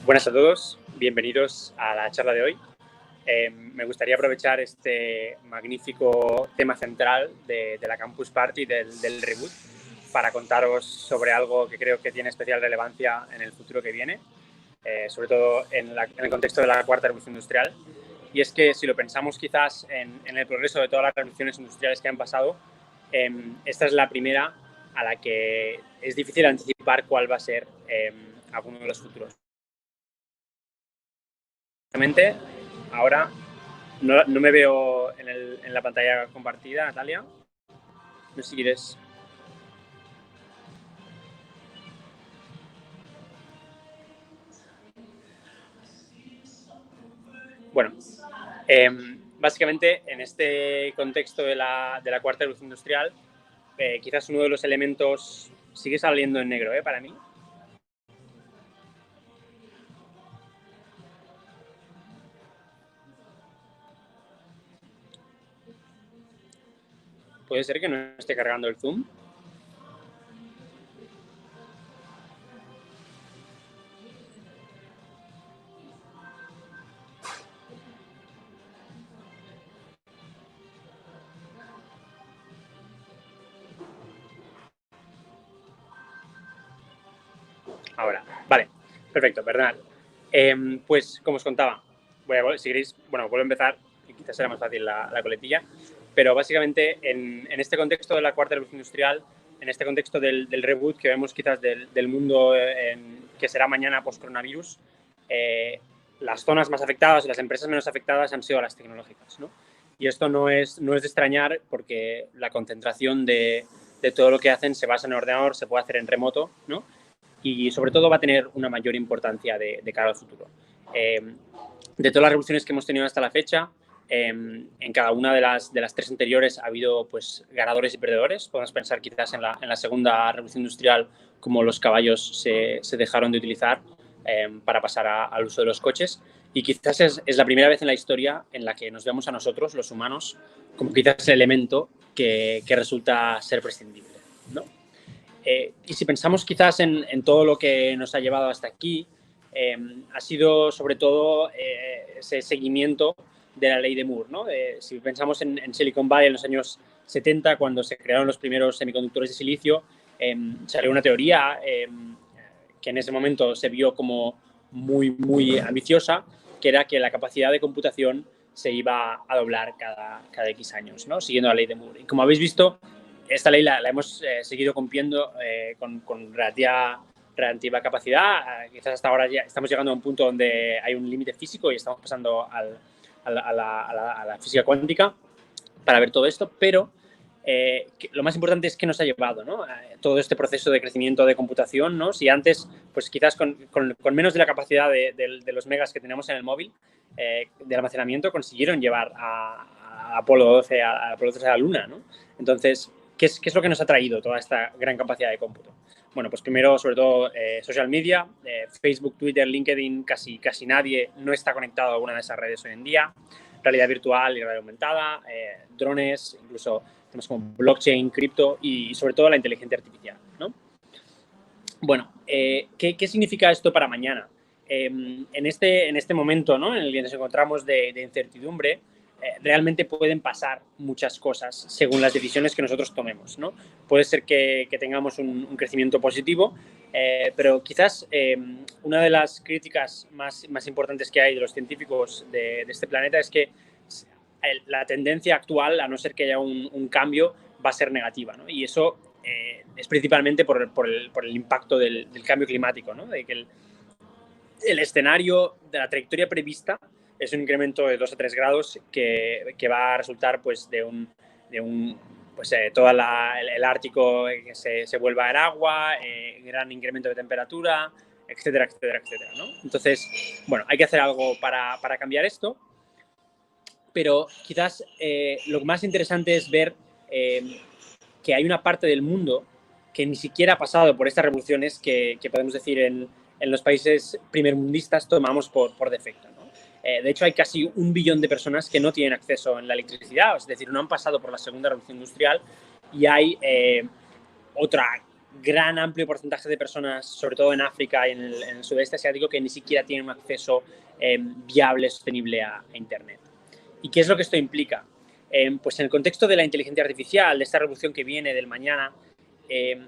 Buenas a todos, bienvenidos a la charla de hoy. Me gustaría aprovechar este magnífico tema central de la Campus Party del Reboot para contaros sobre algo que creo que tiene especial relevancia en el futuro que viene, sobre todo en el contexto de la cuarta revolución industrial. Y es que si lo pensamos quizás en el progreso de todas las revoluciones industriales que han pasado, esta es la primera a la que es difícil anticipar cuál va a ser alguno de los futuros. Ahora no me veo en la pantalla compartida, Natalia. No sé si quieres. Bueno, básicamente en este contexto de la cuarta revolución industrial, quizás uno de los elementos sigue saliendo en negro, para mí. Puede ser que no esté cargando el Zoom. Ahora, vale, perfecto, perdonad. Pues como os contaba, si queréis, vuelvo a empezar y quizás será más fácil la coletilla, pero básicamente en este contexto de la cuarta revolución industrial, en este contexto del reboot que vemos quizás del mundo que será mañana post-coronavirus, las zonas más afectadas y las empresas menos afectadas han sido las tecnológicas, ¿no? Y esto no es de extrañar porque la concentración de todo lo que hacen se basa en el ordenador, se puede hacer en remoto, ¿no? Y sobre todo va a tener una mayor importancia de cara al futuro. De todas las revoluciones que hemos tenido hasta la fecha, en cada una de las tres anteriores ha habido pues, ganadores y perdedores. Podemos pensar quizás en la segunda revolución industrial como los caballos se dejaron de utilizar para pasar al uso de los coches. Y quizás es la primera vez en la historia en la que nos vemos a nosotros, los humanos, como quizás el elemento que resulta ser prescindible, ¿no? Y si pensamos quizás en todo lo que nos ha llevado hasta aquí, ha sido sobre todo ese seguimiento de la ley de Moore, ¿no? Si pensamos en Silicon Valley en los años 70, cuando se crearon los primeros semiconductores de silicio, salió una teoría que en ese momento se vio como muy ambiciosa, que era que la capacidad de computación se iba a doblar cada X años, ¿no? Siguiendo la ley de Moore. Y como habéis visto, esta ley la hemos seguido cumpliendo con relativa capacidad. Quizás hasta ahora ya estamos llegando a un punto donde hay un límite físico y estamos pasando a la física cuántica para ver todo esto, pero lo más importante es que nos ha llevado, ¿no? Todo este proceso de crecimiento de computación, ¿no? Si antes, pues quizás con menos de la capacidad de los megas que tenemos en el móvil de almacenamiento, consiguieron llevar a Apolo 12 a la Luna, ¿no? Entonces, ¿qué es lo que nos ha traído toda esta gran capacidad de cómputo? Bueno, pues primero, sobre todo, social media, Facebook, Twitter, LinkedIn, casi nadie no está conectado a alguna de esas redes hoy en día. Realidad virtual y realidad aumentada, drones, incluso temas como blockchain, cripto y sobre todo la inteligencia artificial, ¿no? Bueno, ¿qué significa esto para mañana? En este momento, ¿no? En el que nos encontramos de incertidumbre, realmente pueden pasar muchas cosas según las decisiones que nosotros tomemos, ¿no? Puede ser que tengamos un crecimiento positivo, pero quizás una de las críticas más importantes que hay de los científicos de este planeta es que la tendencia actual, a no ser que haya un cambio, va a ser negativa, ¿no? Y eso es principalmente por el impacto del cambio climático, ¿no? De que el escenario de la trayectoria prevista es un incremento de 2 a 3 grados que va a resultar pues, de un pues, todo el Ártico que se vuelva en agua, gran incremento de temperatura, etcétera, etcétera, etcétera, ¿no? Entonces, bueno, hay que hacer algo para cambiar esto, pero quizás lo más interesante es ver que hay una parte del mundo que ni siquiera ha pasado por estas revoluciones que podemos decir en los países primermundistas tomamos por defecto, ¿no? De hecho, hay casi 1 billón de personas que no tienen acceso a la electricidad, es decir, no han pasado por la segunda revolución industrial, y hay otra gran amplio porcentaje de personas, sobre todo en África y en el sudeste asiático, que ni siquiera tienen un acceso viable, sostenible a Internet. ¿Y qué es lo que esto implica? Pues en el contexto de la inteligencia artificial, de esta revolución que viene del mañana,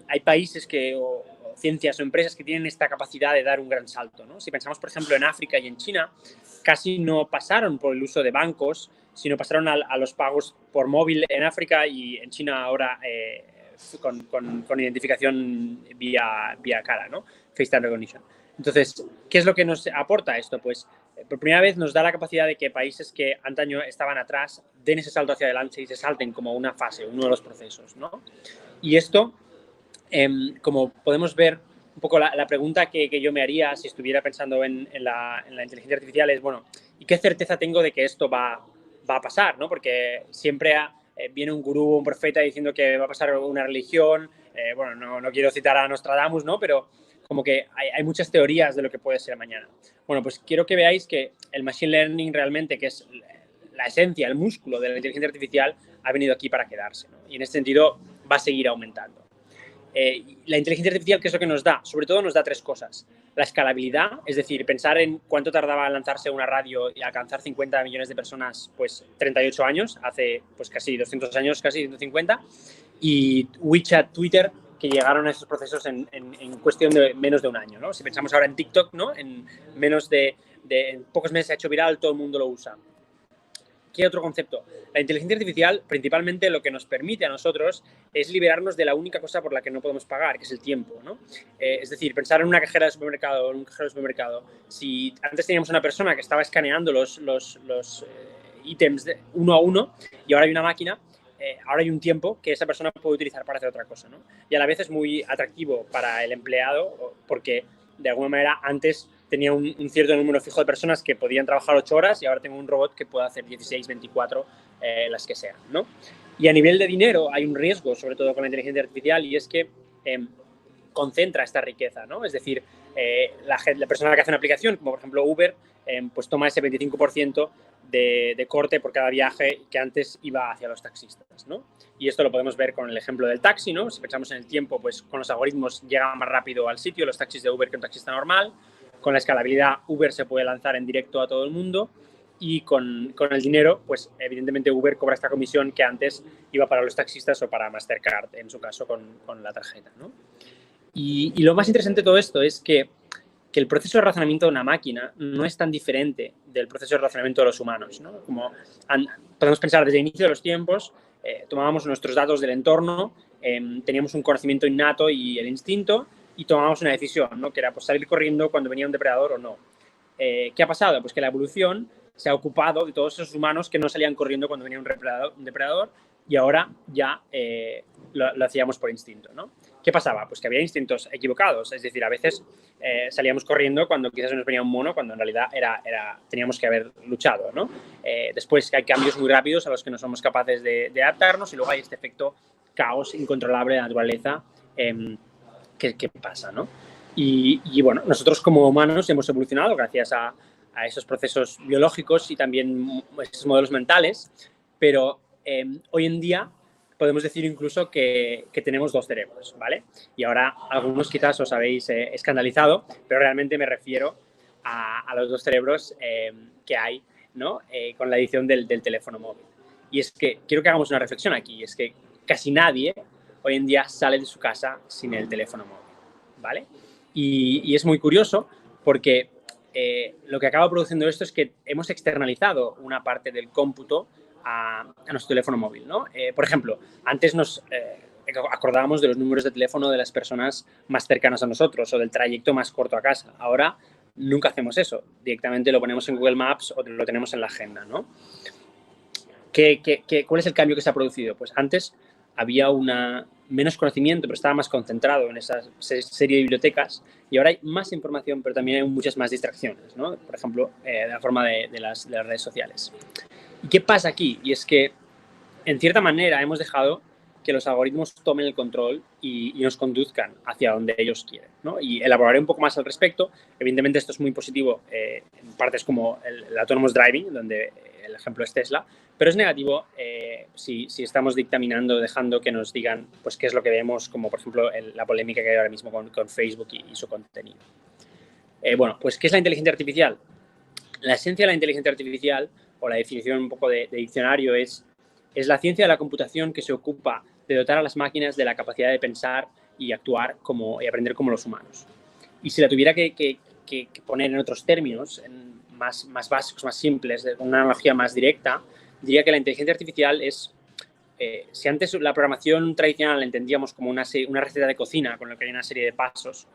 hay países o ciencias o empresas que tienen esta capacidad de dar un gran salto, ¿no? Si pensamos, por ejemplo, en África y en China, casi no pasaron por el uso de bancos, sino pasaron a los pagos por móvil en África, y en China ahora con identificación vía cara, ¿no? Face time recognition. Entonces, ¿qué es lo que nos aporta esto? Pues por primera vez nos da la capacidad de que países que antaño estaban atrás den ese salto hacia adelante y se salten como una fase, uno de los procesos, ¿no? Y esto, como podemos ver, un poco la pregunta que yo me haría si estuviera pensando en la inteligencia artificial es, bueno, ¿y qué certeza tengo de que esto va a pasar, ¿no? Porque siempre viene un gurú, un profeta diciendo que va a pasar una religión, bueno, no quiero citar a Nostradamus, ¿no? Pero como que hay muchas teorías de lo que puede ser mañana. Bueno, pues quiero que veáis que el machine learning realmente, que es la esencia, el músculo de la inteligencia artificial, ha venido aquí para quedarse, ¿no? Y en este sentido va a seguir aumentando. La inteligencia artificial, ¿qué es lo que nos da? Sobre todo nos da tres cosas. La escalabilidad, es decir, pensar en cuánto tardaba en lanzarse una radio y alcanzar 50 millones de personas, pues 38 años, hace pues casi 200 años, casi 150, y WeChat, Twitter, que llegaron a esos procesos en cuestión de menos de un año, ¿no? Si pensamos ahora en TikTok, ¿no? En menos en pocos meses se ha hecho viral, todo el mundo lo usa. ¿Qué otro concepto? La inteligencia artificial, principalmente, lo que nos permite a nosotros es liberarnos de la única cosa por la que no podemos pagar, que es el tiempo, ¿no? Es decir, pensar en una cajera de supermercado o en un cajero de supermercado. Si antes teníamos una persona que estaba escaneando los ítems uno a uno y ahora hay una máquina, ahora hay un tiempo que esa persona puede utilizar para hacer otra cosa, ¿no? Y a la vez es muy atractivo para el empleado porque, de alguna manera, antes tenía un cierto número fijo de personas que podían trabajar 8 horas y ahora tengo un robot que puede hacer 16, 24, las que sean, ¿no? Y a nivel de dinero hay un riesgo, sobre todo con la inteligencia artificial, y es que concentra esta riqueza, ¿no? Es decir, la persona que hace una aplicación, como por ejemplo Uber, pues toma ese 25% de corte por cada viaje que antes iba hacia los taxistas, ¿no? Y esto lo podemos ver con el ejemplo del taxi, ¿no? Si pensamos en el tiempo, pues con los algoritmos llegan más rápido al sitio los taxis de Uber que un taxista normal. Con la escalabilidad, Uber se puede lanzar en directo a todo el mundo, y con el dinero, pues evidentemente Uber cobra esta comisión que antes iba para los taxistas o para Mastercard, en su caso con la tarjeta, ¿no? Y lo más interesante de todo esto es que el proceso de razonamiento de una máquina no es tan diferente del proceso de razonamiento de los humanos, ¿no? Como podemos pensar desde el inicio de los tiempos, tomábamos nuestros datos del entorno, teníamos un conocimiento innato y el instinto, y tomábamos una decisión, ¿no? Que era pues, salir corriendo cuando venía un depredador o no. ¿Qué ha pasado? Pues que la evolución se ha ocupado de todos esos humanos que no salían corriendo cuando venía un depredador, y ahora ya lo hacíamos por instinto, ¿no? ¿Qué pasaba? Pues que había instintos equivocados, es decir, a veces salíamos corriendo cuando quizás nos venía un mono, cuando en realidad teníamos que haber luchado, ¿no? Después hay cambios muy rápidos a los que no somos capaces de adaptarnos, y luego hay este efecto caos incontrolable de la naturaleza que pasa, ¿no? Y bueno, nosotros como humanos hemos evolucionado gracias a esos procesos biológicos y también esos modelos mentales, pero hoy en día podemos decir incluso que tenemos dos cerebros, ¿vale? Y ahora algunos quizás os habéis escandalizado, pero realmente me refiero a los dos cerebros que hay, ¿no? Con la edición del teléfono móvil. Y es que quiero que hagamos una reflexión aquí, es que casi nadie hoy en día sale de su casa sin el teléfono móvil, ¿vale? Y es muy curioso porque lo que acaba produciendo esto es que hemos externalizado una parte del cómputo a nuestro teléfono móvil, ¿no? Por ejemplo, antes nos acordábamos de los números de teléfono de las personas más cercanas a nosotros o del trayecto más corto a casa. Ahora nunca hacemos eso. Directamente lo ponemos en Google Maps o lo tenemos en la agenda, ¿no? ¿Cuál es el cambio que se ha producido? Pues antes había menos conocimiento, pero estaba más concentrado en esa serie de bibliotecas, y ahora hay más información, pero también hay muchas más distracciones, ¿no? Por ejemplo, de la forma de las redes sociales. ¿Y qué pasa aquí? Y es que, en cierta manera, hemos dejado que los algoritmos tomen el control y nos conduzcan hacia donde ellos quieren, ¿no? Y elaboraré un poco más al respecto. Evidentemente, esto es muy positivo en partes como el autonomous driving, donde el ejemplo es Tesla, pero es negativo si estamos dictaminando, dejando que nos digan pues, qué es lo que vemos, como por ejemplo la polémica que hay ahora mismo con Facebook y su contenido. Bueno, pues ¿qué es la inteligencia artificial? La esencia de la inteligencia artificial, o la definición un poco de diccionario, es la ciencia de la computación que se ocupa de dotar a las máquinas de la capacidad de pensar y actuar y aprender como los humanos. Y si la tuviera que poner en otros términos, más básicos, más simples, con una analogía más directa, diría que la inteligencia artificial es, si antes la programación tradicional la entendíamos como una receta de cocina con la que hay una serie de pasos,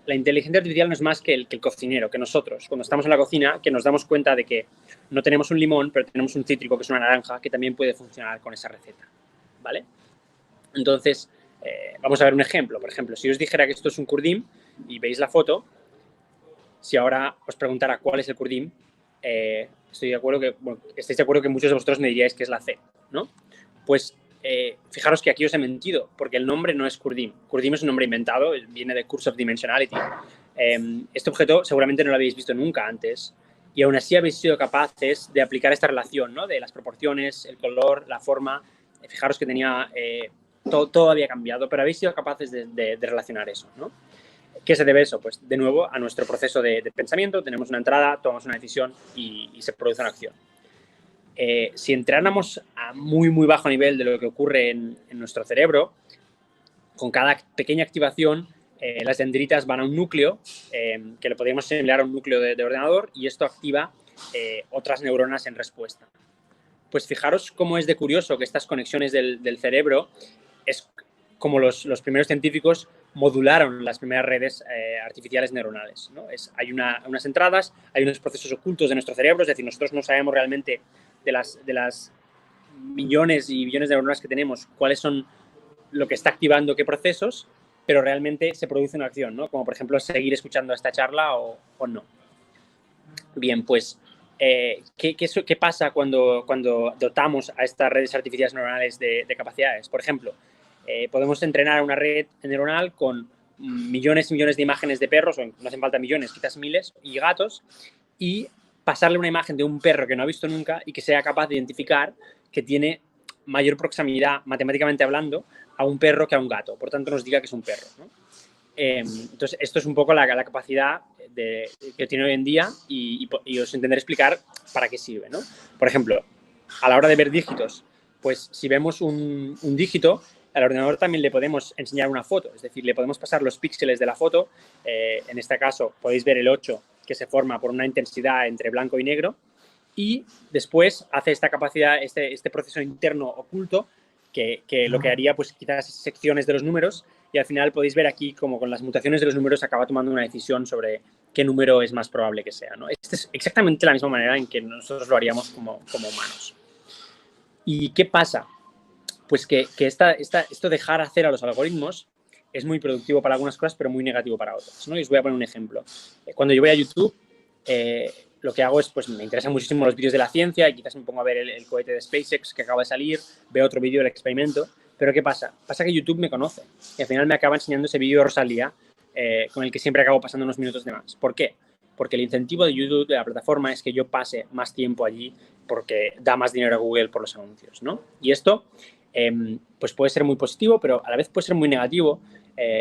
la inteligencia artificial no es más que el cocinero, que nosotros, cuando estamos en la cocina, que nos damos cuenta de que no tenemos un limón, pero tenemos un cítrico, que es una naranja, que también puede funcionar con esa receta, ¿vale? Entonces, vamos a ver un ejemplo. Por ejemplo, si os dijera que esto es un kurdim y veis la foto, si ahora os preguntara cuál es el kurdim, estáis de acuerdo que muchos de vosotros me diríais que es la C, ¿no? Pues fijaros que aquí os he mentido, porque el nombre no es kurdim. Kurdim es un nombre inventado, viene de Curse of Dimensionality. Este objeto seguramente no lo habéis visto nunca antes, y aún así habéis sido capaces de aplicar esta relación, ¿no? De las proporciones, el color, la forma. Fijaros que tenía todo había cambiado, pero habéis sido capaces de relacionar eso, ¿no? ¿Qué se debe a eso? Pues, de nuevo, a nuestro proceso de pensamiento. Tenemos una entrada, tomamos una decisión y se produce una acción. Si entráramos a muy, muy bajo nivel de lo que ocurre en nuestro cerebro, con cada pequeña activación, las dendritas van a un núcleo, que lo podríamos similar a un núcleo de ordenador, y esto activa otras neuronas en respuesta. Pues fijaros cómo es de curioso que estas conexiones del cerebro es como los primeros científicos modularon las primeras redes artificiales neuronales, ¿no? Hay unas entradas, hay unos procesos ocultos de nuestro cerebro, es decir, nosotros no sabemos realmente de las millones y billones de neuronas que tenemos cuáles son lo que está activando qué procesos, pero realmente se produce una acción, ¿no? Como por ejemplo seguir escuchando esta charla o no. Bien, pues ¿qué pasa cuando dotamos a estas redes artificiales neuronales de capacidades? Por ejemplo, podemos entrenar una red neuronal con millones y millones de imágenes de perros, o no hacen falta millones, quizás miles, y gatos, y pasarle una imagen de un perro que no ha visto nunca y que sea capaz de identificar que tiene mayor proximidad, matemáticamente hablando, a un perro que a un gato. Por tanto, nos diga que es un perro, ¿no? Entonces, esto es un poco la capacidad que tiene hoy en día y os intentaré explicar para qué sirve, ¿no? Por ejemplo, a la hora de ver dígitos, pues si vemos un dígito, al ordenador también le podemos enseñar una foto, es decir, le podemos pasar los píxeles de la foto. En este caso podéis ver el 8 que se forma por una intensidad entre blanco y negro, y después hace esta capacidad, este proceso interno oculto que lo que haría, pues quizás secciones de los números, y al final podéis ver aquí como con las mutaciones de los números acaba tomando una decisión sobre qué número es más probable que sea, ¿no? Esta es exactamente la misma manera en que nosotros lo haríamos como humanos. ¿Y qué pasa? Pues que esto dejar hacer a los algoritmos es muy productivo para algunas cosas, pero muy negativo para otras, ¿no? Y os voy a poner un ejemplo. Cuando yo voy a YouTube, lo que hago es, pues me interesan muchísimo los vídeos de la ciencia y quizás me pongo a ver el cohete de SpaceX que acaba de salir, veo otro vídeo del experimento, pero ¿qué pasa? Pasa que YouTube me conoce y al final me acaba enseñando ese vídeo de Rosalía con el que siempre acabo pasando unos minutos de más. ¿Por qué? Porque el incentivo de YouTube, de la plataforma, es que yo pase más tiempo allí porque da más dinero a Google por los anuncios, ¿no? Y esto pues puede ser muy positivo, pero a la vez puede ser muy negativo.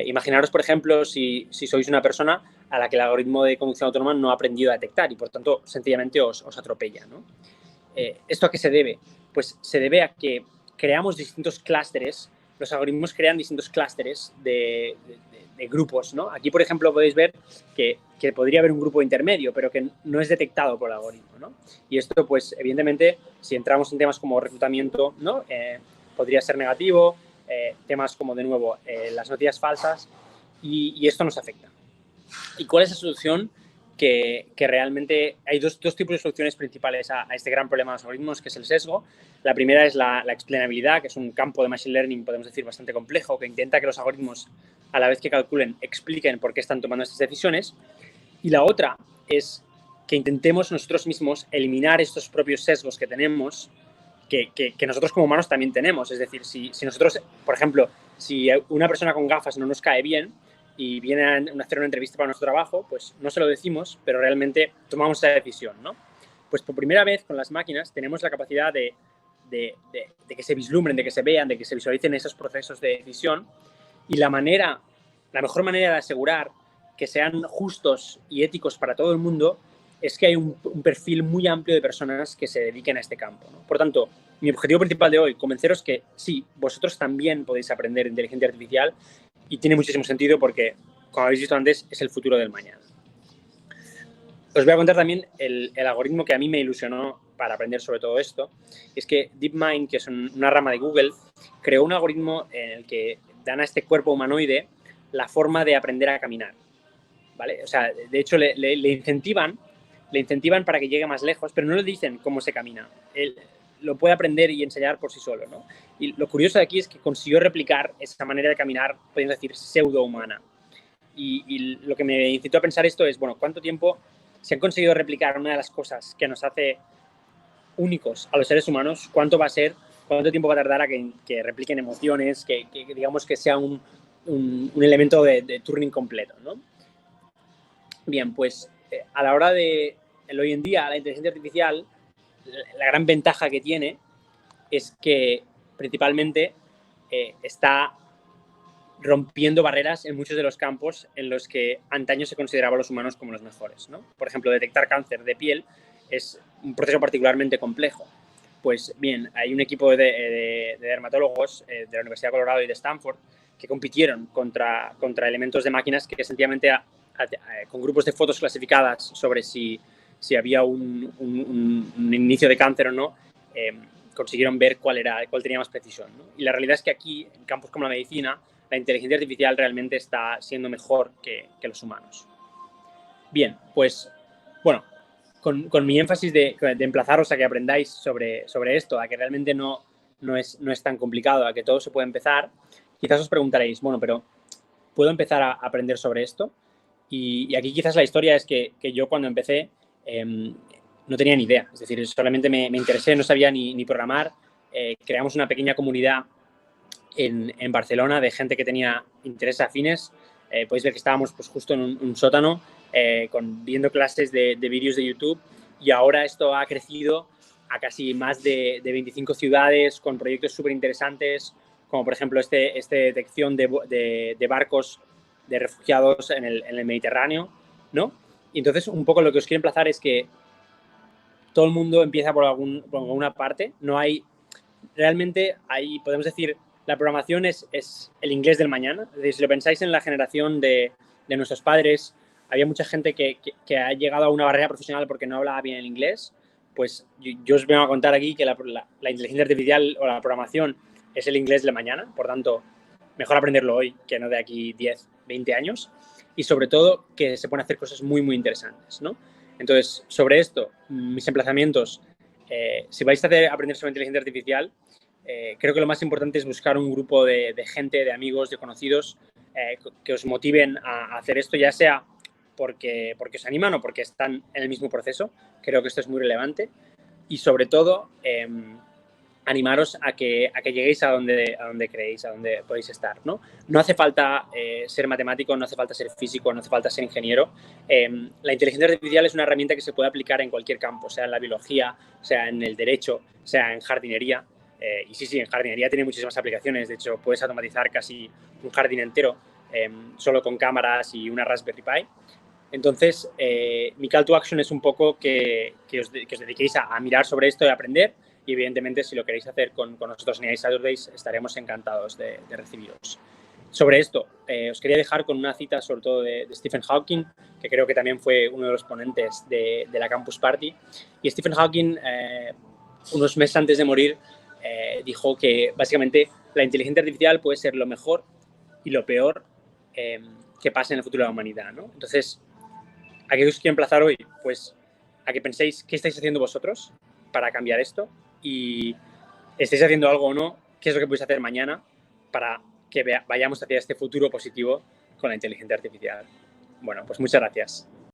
Imaginaros, por ejemplo, si sois una persona a la que el algoritmo de conducción autónoma no ha aprendido a detectar y, por tanto, sencillamente os atropella, ¿no? ¿Esto a qué se debe? Pues se debe a que creamos distintos clústeres, los algoritmos crean distintos clústeres de grupos, ¿no? Aquí, por ejemplo, podéis ver que podría haber un grupo intermedio, pero que no es detectado por el algoritmo, ¿no? Y esto, pues, evidentemente, si entramos en temas como reclutamiento, ¿no? Podría ser negativo, temas como, de nuevo, las noticias falsas, y esto nos afecta. ¿Y cuál es la solución? Que realmente hay dos tipos de soluciones principales a este gran problema de los algoritmos, que es el sesgo. La primera es la explainabilidad, que es un campo de machine learning, podemos decir, bastante complejo, que intenta que los algoritmos, a la vez que calculen, expliquen por qué están tomando estas decisiones. Y la otra es que intentemos nosotros mismos eliminar estos propios sesgos que tenemos, que nosotros como humanos también tenemos. Es decir, si nosotros, por ejemplo, si una persona con gafas no nos cae bien y viene a hacer una entrevista para nuestro trabajo, pues no se lo decimos, pero realmente tomamos esa decisión, ¿no? Pues por primera vez con las máquinas tenemos la capacidad de que se vislumbren, de que se vean, de que se visualicen esos procesos de decisión, y la mejor manera de asegurar que sean justos y éticos para todo el mundo es que hay un perfil muy amplio de personas que se dediquen a este campo, ¿no? Por tanto, mi objetivo principal de hoy, convenceros que sí, vosotros también podéis aprender inteligencia artificial, y tiene muchísimo sentido porque, como habéis visto antes, es el futuro del mañana. Os voy a contar también el algoritmo que a mí me ilusionó para aprender sobre todo esto. Es que DeepMind, que es una rama de Google, creó un algoritmo en el que dan a este cuerpo humanoide la forma de aprender a caminar, ¿vale? O sea, de hecho, le incentivan para que llegue más lejos, pero no le dicen cómo se camina. Él lo puede aprender y enseñar por sí solo, ¿no? Y lo curioso de aquí es que consiguió replicar esa manera de caminar, podemos decir, pseudo-humana. Y lo que me incitó a pensar esto es, bueno, ¿cuánto tiempo se han conseguido replicar una de las cosas que nos hace únicos a los seres humanos? ¿Cuánto tiempo va a tardar a que repliquen emociones, que digamos que sea un elemento de Turing completo, ¿no? Bien, pues a la hora de hoy en día la inteligencia artificial, la gran ventaja que tiene es que principalmente está rompiendo barreras en muchos de los campos en los que antaño se consideraban los humanos como los mejores, ¿no? Por ejemplo, detectar cáncer de piel es un proceso particularmente complejo. Pues bien, hay un equipo de dermatólogos de la Universidad de Colorado y de Stanford que compitieron contra elementos de máquinas que sencillamente con grupos de fotos clasificadas sobre si había un inicio de cáncer o no, consiguieron ver cuál tenía más precisión, ¿no? Y la realidad es que aquí, en campos como la medicina, la inteligencia artificial realmente está siendo mejor que los humanos. Bien, pues, bueno, con mi énfasis de emplazaros a que aprendáis sobre esto, a que realmente no es tan complicado, a que todo se puede empezar, quizás os preguntaréis, bueno, pero ¿puedo empezar a aprender sobre esto? Y aquí quizás la historia es que yo cuando empecé no tenía ni idea, es decir, solamente me interesé, no sabía ni programar. Creamos una pequeña comunidad en Barcelona de gente que tenía intereses afines. Podéis ver que estábamos pues, justo en un sótano viendo clases de vídeos de YouTube, y ahora esto ha crecido a casi más de 25 ciudades con proyectos súper interesantes, como por ejemplo esta detección de barcos de refugiados en el Mediterráneo, ¿no? Y entonces un poco lo que os quiero emplazar es que todo el mundo empieza por alguna parte. No hay, realmente podemos decir, la programación es el inglés del mañana. Es decir, si lo pensáis en la generación de nuestros padres, había mucha gente que ha llegado a una barrera profesional porque no hablaba bien el inglés. Pues yo os vengo a contar aquí que la inteligencia artificial o la programación es el inglés del mañana. Por tanto, mejor aprenderlo hoy que no de aquí 10, 20 años. Y sobre todo que se pueden hacer cosas muy, muy interesantes, ¿no? Entonces, sobre esto, mis emplazamientos, si vais a aprender sobre inteligencia artificial, creo que lo más importante es buscar un grupo de gente, de amigos, de conocidos, que os motiven a hacer esto, ya sea porque os animan o porque están en el mismo proceso. Creo que esto es muy relevante. Y sobre todo, animaros a que lleguéis a donde creéis, a donde podéis estar, ¿no? No hace falta ser matemático, no hace falta ser físico, no hace falta ser ingeniero. La inteligencia artificial es una herramienta que se puede aplicar en cualquier campo, sea en la biología, sea en el derecho, sea en jardinería. Y sí, en jardinería tiene muchísimas aplicaciones. De hecho, puedes automatizar casi un jardín entero solo con cámaras y una Raspberry Pi. Entonces, mi call to action es un poco que os dediquéis a mirar sobre esto y a aprender. Y evidentemente, si lo queréis hacer con nosotros en AI Saturdays, estaremos encantados de recibiros. Sobre esto, os quería dejar con una cita sobre todo de Stephen Hawking, que creo que también fue uno de los ponentes de la Campus Party. Y Stephen Hawking, unos meses antes de morir, dijo que básicamente la inteligencia artificial puede ser lo mejor y lo peor que pase en el futuro de la humanidad, ¿no? Entonces, ¿a qué os quiero emplazar hoy? Pues a que penséis qué estáis haciendo vosotros para cambiar esto, y estáis haciendo algo o no, qué es lo que podéis hacer mañana para que vayamos hacia este futuro positivo con la inteligencia artificial. Bueno, pues muchas gracias.